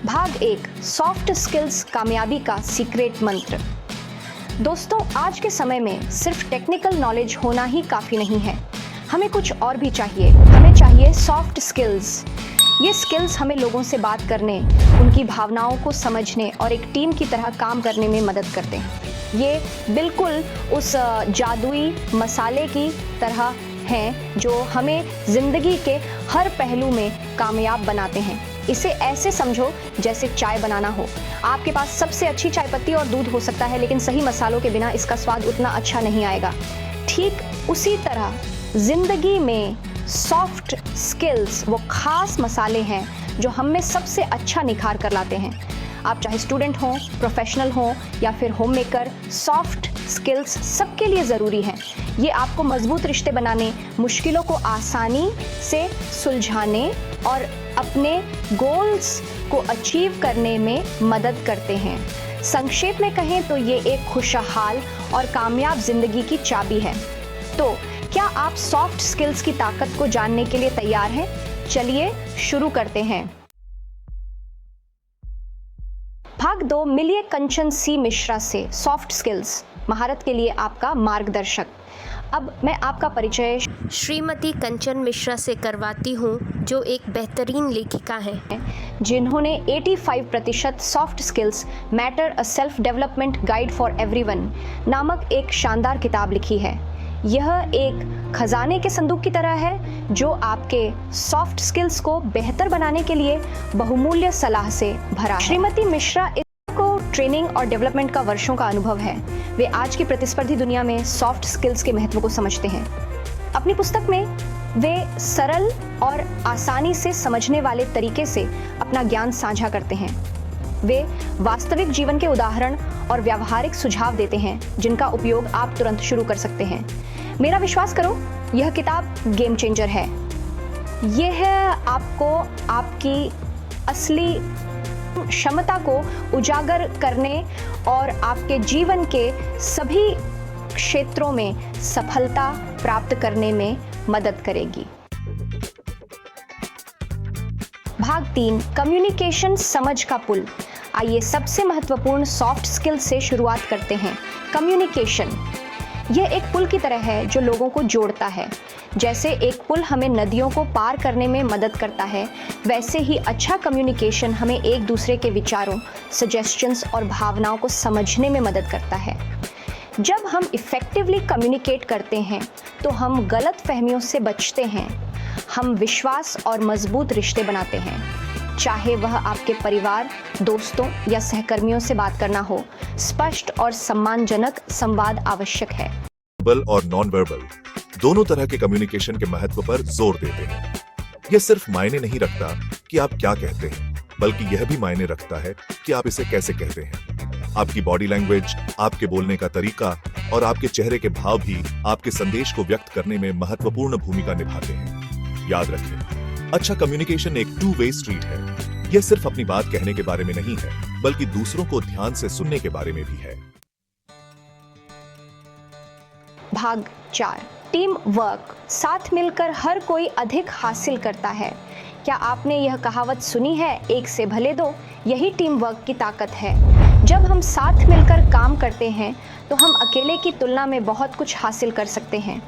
भाग 1 soft skills कामयाबी का सीक्रेट मंत्र। दोस्तों, आज के समय में सिर्फ टेक्निकल नॉलेज होना ही काफ़ी नहीं है, हमें कुछ और भी चाहिए। हमें चाहिए सॉफ्ट स्किल्स। ये स्किल्स हमें लोगों से बात करने, उनकी भावनाओं को समझने और एक टीम की तरह काम करने में मदद करते हैं। ये बिल्कुल उस जादुई मसाले की तरह हैं जो हमें ज़िंदगी के हर पहलू में कामयाब बनाते हैं। इसे ऐसे समझो जैसे चाय बनाना हो। आपके पास सबसे अच्छी चाय पत्ती और दूध हो सकता है, लेकिन सही मसालों के बिना इसका स्वाद उतना अच्छा नहीं आएगा। ठीक उसी तरह ज़िंदगी में सॉफ्ट स्किल्स वो खास मसाले हैं जो हम में सबसे अच्छा निखार कर लाते हैं। आप चाहे स्टूडेंट हों, प्रोफेशनल हों या फिर होम मेकर, सॉफ्ट स्किल्स सबके लिए ज़रूरी हैं। ये आपको मजबूत रिश्ते बनाने, मुश्किलों को आसानी से सुलझाने और अपने गोल्स को अचीव करने में मदद करते हैं। संक्षेप में कहें तो ये एक खुशहाल और कामयाब ज़िंदगी की चाबी है। तो क्या आप सॉफ्ट स्किल्स की ताकत को जानने के लिए तैयार हैं? चलिए शुरू करते हैं। भाग 2 मिलिए कंचन सी मिश्रा से सॉफ्ट स्किल्स महारत के लिए आपका मार्गदर्शक। अब मैं आपका परिचय श्रीमती कंचन मिश्रा से करवाती हूँ, जो एक बेहतरीन लेखिका हैं, जिन्होंने 85% soft skills matter a self development guide for everyone नामक एक शानदार किताब लिखी है। यह एक खजाने के संदूक की तरह है जो आपके सॉफ्ट स्किल्स को बेहतर बनाने के लिए बहुमूल्य सलाह से भरा है। श्रीमती मिश्रा को ट्रेनिंग और डेवलपमेंट का वर्षों का अनुभव है। वे आज की प्रतिस्पर्धी दुनिया में सॉफ्ट स्किल्स के महत्व को समझते हैं। अपनी पुस्तक में वे सरल और आसानी से समझने वाले तरीके से अपना ज्ञान साझा करते हैं। वे वास्तविक जीवन के उदाहरण और व्यावहारिक सुझाव देते हैं जिनका उपयोग आप तुरंत शुरू कर सकते हैं। मेरा विश्वास करो, यह किताब गेम चेंजर है। यह आपको आपकी असली क्षमता को उजागर करने और आपके जीवन के सभी क्षेत्रों में सफलता प्राप्त करने में मदद करेगी। भाग 3 कम्युनिकेशन समझ का पुल। आइए सबसे महत्वपूर्ण सॉफ्ट स्किल से शुरुआत करते हैं। कम्युनिकेशन यह एक पुल की तरह है जो लोगों को जोड़ता है। जैसे एक पुल हमें नदियों को पार करने में मदद करता है, वैसे ही अच्छा कम्युनिकेशन हमें एक दूसरे के विचारों, सजेशंस और भावनाओं को समझने में मदद करता है। जब हम इफ़ेक्टिवली कम्युनिकेट करते हैं तो हम गलत फहमियों से बचते हैं, हम विश्वास और मजबूत रिश्ते बनाते हैं। चाहे वह आपके परिवार, दोस्तों या सहकर्मियों से बात करना हो, स्पष्ट और सम्मानजनक संवाद आवश्यक है। वर्बल और नॉन वर्बल दोनों तरह के कम्युनिकेशन के महत्व पर जोर देते हैं। यह सिर्फ मायने नहीं रखता कि आप क्या कहते हैं, बल्कि यह भी मायने रखता है कि आप इसे कैसे कहते हैं। आपकी बॉडी लैंग्वेज, आपके बोलने का तरीका और आपके चेहरे के भाव भी आपके संदेश को व्यक्त करने में महत्वपूर्ण भूमिका निभाते हैं। याद रखें, अच्छा कम्युनिकेशन एक टू वे स्ट्रीट है। यह सिर्फ अपनी बात कहने के बारे में नहीं है, बल्कि दूसरों को ध्यान से सुनने के बारे में भी है। भाग 4 टीम वर्क। साथ मिलकर हर कोई अधिक हासिल करता है। क्या आपने यह कहावत सुनी है, एक से भले दो? यही टीम वर्क की ताकत है। जब हम साथ मिलकर काम करते हैं तो हम अकेले की तुलना में बहुत कुछ हासिल कर सकते हैं।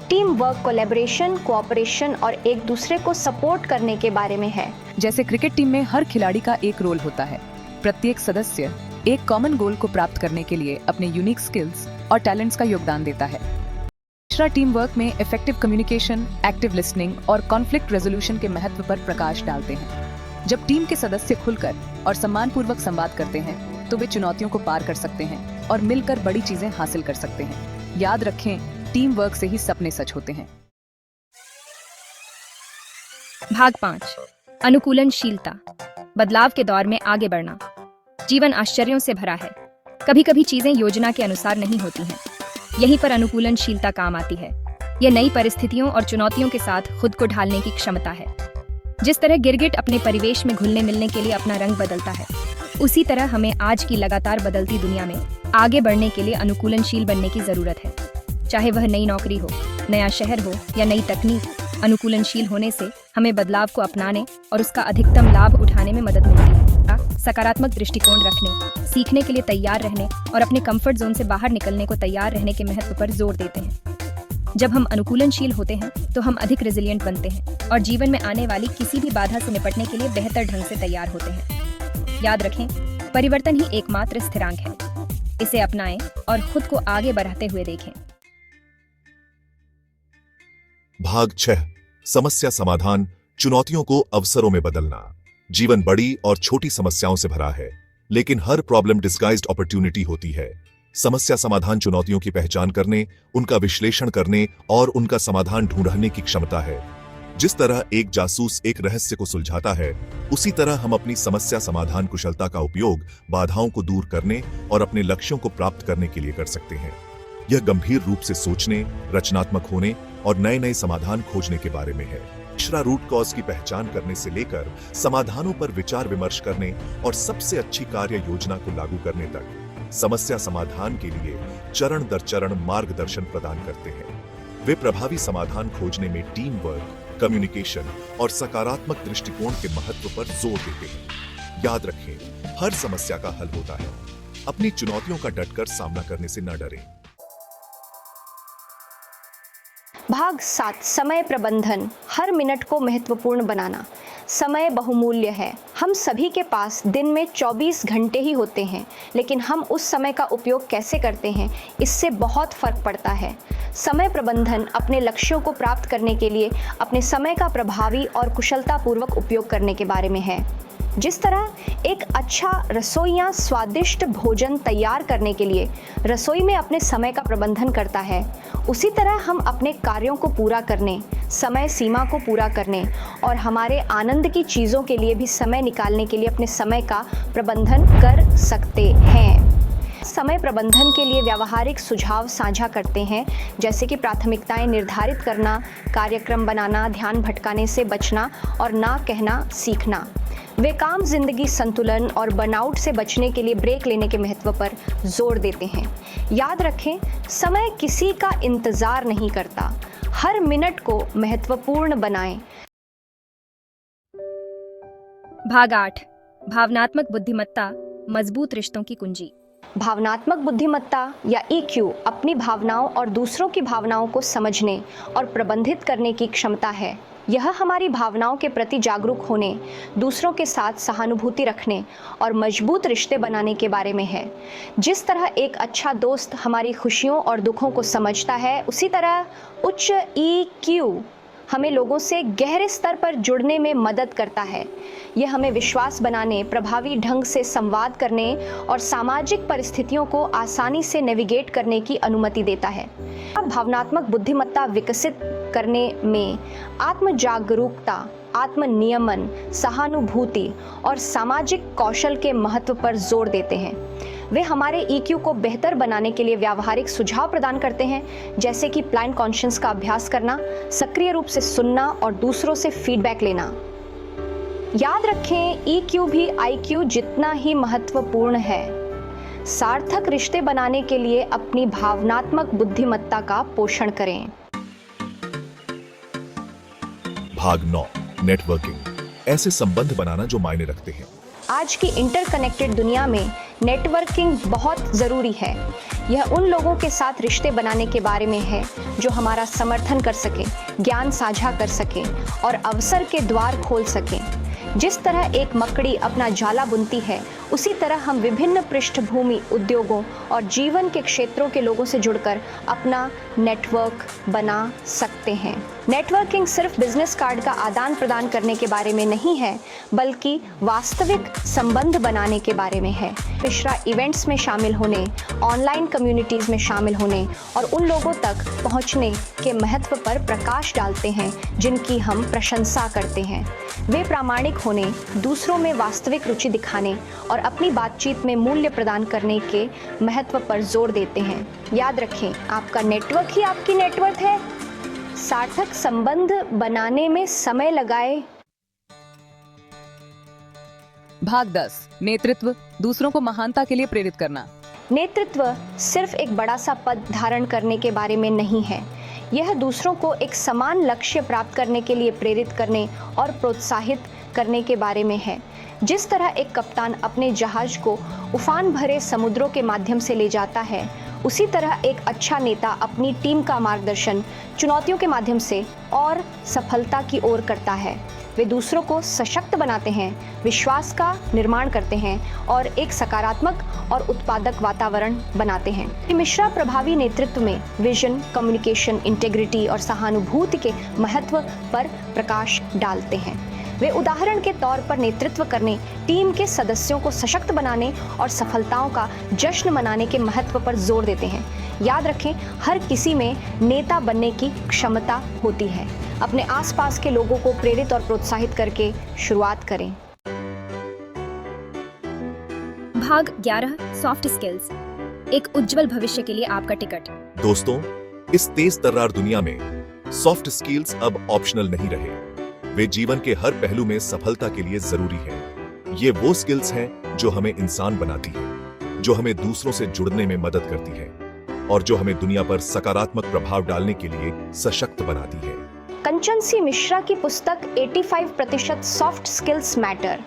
टीम वर्क कोलैबोरेशन, कोऑपरेशन और एक दूसरे को सपोर्ट करने के बारे में है। जैसे क्रिकेट टीम में हर खिलाड़ी का एक रोल होता है। प्रत्येक सदस्य एक कॉमन गोल को प्राप्त करने के लिए अपने यूनिक स्किल्स और टैलेंट्स का योगदान देता है। मिश्रा टीम वर्क में इफेक्टिव कम्युनिकेशन, एक्टिव लिसनिंग और कॉन्फ्लिक्ट रेजोल्यूशन के महत्व पर प्रकाश डालते हैं। जब टीम के सदस्य खुलकर और सम्मानपूर्वक संवाद करते हैं तो वे चुनौतियों को पार कर सकते हैं और मिलकर बड़ी चीजें हासिल कर सकते हैं। याद रखें, टीम वर्क से ही सपने सच होते हैं। भाग 5 अनुकूलनशीलता। बदलाव के दौर में आगे बढ़ना। जीवन आश्चर्यों से भरा है। कभी कभी चीजें योजना के अनुसार नहीं होती हैं। यहीं पर अनुकूलनशीलता काम आती है। यह नई परिस्थितियों और चुनौतियों के साथ खुद को ढालने की क्षमता है। जिस तरह गिरगिट अपने परिवेश में घुलने मिलने के लिए अपना रंग बदलता है, उसी तरह हमें आज की लगातार बदलती दुनिया में आगे बढ़ने के लिए अनुकूलनशील बनने की जरूरत है। चाहे वह नई नौकरी हो, नया शहर हो या नई तकनीक, अनुकूलनशील होने से हमें बदलाव को अपनाने और उसका अधिकतम लाभ उठाने में मदद मिलती है। सकारात्मक दृष्टिकोण रखने, सीखने के लिए तैयार रहने और अपने कंफर्ट जोन से बाहर निकलने को तैयार रहने के महत्व पर जोर देते हैं। जब हम अनुकूलनशील होते हैं तो हम अधिक रेजिलिएंट बनते हैं और जीवन में आने वाली किसी भी बाधा से निपटने के लिए बेहतर ढंग से तैयार होते हैं। याद रखें, परिवर्तन ही एकमात्र स्थिरांक है। इसे अपनाएं और खुद को आगे बढ़ाते हुए देखें। भाग 6, समस्या समाधान, चुनौतियों को अवसरों में बदलना। जीवन बड़ी और छोटी समस्याओं से भरा है, लेकिन हर प्रॉब्लम डिस्गाइज्ड अपॉर्चुनिटी होती है। समस्या समाधान चुनौतियों की पहचान करने, उनका विश्लेषण करने और उनका समाधान ढूंढने की क्षमता है। जिस तरह एक जासूस एक रहस्य को सुलझाता है, उसी तरह हम अपनी समस्या समाधान कुशलता का उपयोग बाधाओं को दूर करने और अपने लक्ष्यों को प्राप्त करने के लिए कर सकते हैं। यह गंभीर रूप से सोचने, रचनात्मक होने और नए नए समाधान खोजने के बारे में है। तीसरा, रूट कॉज की पहचान करने से लेकर समाधानों पर विचार विमर्श करने और सबसे अच्छी कार्य योजना को लागू करने तक समस्या समाधान के लिए चरण दर चरण मार्गदर्शन प्रदान करते हैं। वे प्रभावी समाधान खोजने में टीम वर्क, कम्युनिकेशन और सकारात्मक दृष्टिकोण के महत्व पर जोर देते हैं। याद रखें, हर समस्या का हल होता है। अपनी चुनौतियों का डटकर सामना करने से न डरें। भाग 7, समय प्रबंधन, हर मिनट को महत्वपूर्ण बनाना। समय बहुमूल्य है। हम सभी के पास दिन में 24 घंटे ही होते हैं, लेकिन हम उस समय का उपयोग कैसे करते हैं, इससे बहुत फर्क पड़ता है। समय प्रबंधन अपने लक्ष्यों को प्राप्त करने के लिए अपने समय का प्रभावी और कुशलतापूर्वक उपयोग करने के बारे में है। जिस तरह एक अच्छा रसोइया स्वादिष्ट भोजन तैयार करने के लिए रसोई में अपने समय का प्रबंधन करता है, उसी तरह हम अपने कार्यों को पूरा करने, समय सीमा को पूरा करने और हमारे आनंद की चीज़ों के लिए भी समय निकालने के लिए अपने समय का प्रबंधन कर सकते हैं। समय प्रबंधन के लिए व्यावहारिक सुझाव साझा करते हैं, जैसे कि प्राथमिकताएं निर्धारित करना, कार्यक्रम बनाना, ध्यान भटकाने से बचना और ना कहना सीखना। वे काम जिंदगी संतुलन और बर्नआउट से बचने के लिए ब्रेक लेने के महत्व पर जोर देते हैं। याद रखें, समय किसी का इंतजार नहीं करता। हर मिनट को महत्वपूर्ण बनाएं। भाग 8, भावनात्मक बुद्धिमत्ता, मजबूत रिश्तों की कुंजी। भावनात्मक बुद्धिमत्ता या EQ अपनी भावनाओं और दूसरों की भावनाओं को समझने और प्रबंधित करने की क्षमता है। यह हमारी भावनाओं के प्रति जागरूक होने, दूसरों के साथ सहानुभूति रखने और मजबूत रिश्ते बनाने के बारे में है। जिस तरह एक अच्छा दोस्त हमारी खुशियों और दुखों को समझता है, उसी तरह उच्च EQ हमें लोगों से गहरे स्तर पर जुड़ने में मदद करता है। यह हमें विश्वास बनाने, प्रभावी ढंग से संवाद करने और सामाजिक परिस्थितियों को आसानी से नेविगेट करने की अनुमति देता है। भावनात्मक बुद्धिमत्ता विकसित करने में आत्म जागरूकता, आत्म नियमन, सहानुभूति और सामाजिक कौशल के महत्व पर जोर देते हैं। वे हमारे EQ को बेहतर बनाने के लिए व्यावहारिक सुझाव प्रदान करते हैं, जैसे कि प्लान कॉन्शियस का अभ्यास करना, सक्रिय रूप से सुनना और दूसरों से फीडबैक लेना। याद रखें, EQ भी IQ जितना ही महत्वपूर्ण है। सार्थक रिश्ते बनाने के लिए अपनी भावनात्मक बुद्धिमत्ता का पोषण करें। भाग 9, नेटवर्किंग, ऐसे संबंध बनाना जो मायने रखते हैं। आज की इंटरकनेक्टेड दुनिया में नेटवर्किंग बहुत ज़रूरी है। यह उन लोगों के साथ रिश्ते बनाने के बारे में है जो हमारा समर्थन कर सके, ज्ञान साझा कर सके और अवसर के द्वार खोल सकें। जिस तरह एक मकड़ी अपना जाला बुनती है, उसी तरह हम विभिन्न पृष्ठभूमि, उद्योगों और जीवन के क्षेत्रों के लोगों से जुड़कर अपना नेटवर्क बना सकते हैं। नेटवर्किंग सिर्फ बिजनेस कार्ड का आदान प्रदान करने के बारे में नहीं है, बल्कि वास्तविक संबंध बनाने के बारे में है। मिश्रा इवेंट्स में शामिल होने, ऑनलाइन कम्युनिटीज़ में शामिल होने और उन लोगों तक पहुंचने के महत्व पर प्रकाश डालते हैं जिनकी हम प्रशंसा करते हैं। वे प्रामाणिक होने, दूसरों में वास्तविक रुचि दिखाने और अपनी बातचीत में मूल्य प्रदान करने के महत्व पर जोर देते हैं। याद रखें, आपका नेटवर्क ही आपकी नेटवर्थ है। सार्थक संबंध बनाने में समय लगाए। भाग 10, नेतृत्व, दूसरों को महानता के लिए प्रेरित करना। नेतृत्व सिर्फ एक बड़ा सा पद धारण करने के बारे में नहीं है। यह दूसरों को एक समान लक्ष्य प्राप्त करने के लिए प्रेरित करने और प्रोत्साहित करने के बारे में है। जिस तरह एक कप्तान अपने जहाज को उफान भरे समुद्रों के माध्यम से ले जाता है, उसी तरह एक अच्छा नेता अपनी टीम का मार्गदर्शन चुनौतियों के माध्यम से और सफलता की ओर करता है। वे दूसरों को सशक्त बनाते हैं, विश्वास का निर्माण करते हैं और एक सकारात्मक और उत्पादक वातावरण बनाते हैं। मिश्रा प्रभावी नेतृत्व में विजन, कम्युनिकेशन, इंटेग्रिटी और सहानुभूति के महत्व पर प्रकाश डालते हैं। वे उदाहरण के तौर पर नेतृत्व करने, टीम के सदस्यों को सशक्त बनाने और सफलताओं का जश्न मनाने के महत्व पर जोर देते हैं। याद रखें, हर किसी में नेता बनने की क्षमता होती है। अपने आसपास के लोगों को प्रेरित और प्रोत्साहित करके शुरुआत करें। भाग 11 सॉफ्ट स्किल्स, एक उज्जवल भविष्य के लिए आपका टिकट। दोस्तों, इस तेज तर्रार दुनिया में सॉफ्ट स्किल्स अब ऑप्शनल नहीं रहे। वे जीवन के हर पहलू में सफलता के लिए जरूरी है। ये वो स्किल्स हैं जो हमें इंसान बनाती है, जो हमें दूसरों से जुड़ने में मदद करती है और जो हमें दुनिया पर सकारात्मक प्रभाव डालने के लिए सशक्त बनाती है। कंचन सी मिश्रा की पुस्तक 85% सॉफ्ट स्किल्स मैटर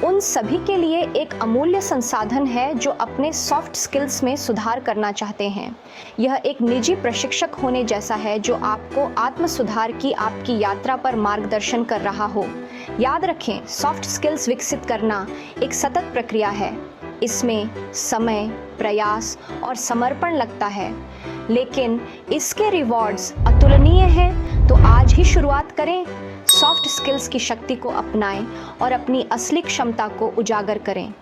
उन सभी के लिए एक अमूल्य संसाधन है जो अपने सॉफ्ट स्किल्स में सुधार करना चाहते हैं। यह एक निजी प्रशिक्षक होने जैसा है जो आपको आत्म सुधार की आपकी यात्रा पर मार्गदर्शन कर रहा हो। याद रखें, सॉफ्ट स्किल्स विकसित करना एक सतत प्रक्रिया है। इसमें समय, प्रयास और समर्पण लगता है, लेकिन इसके रिवॉर्ड्स अतुलनीय हैं। तो आज ही शुरुआत करें, सॉफ्ट स्किल्स की शक्ति को अपनाएं और अपनी असली क्षमता को उजागर करें।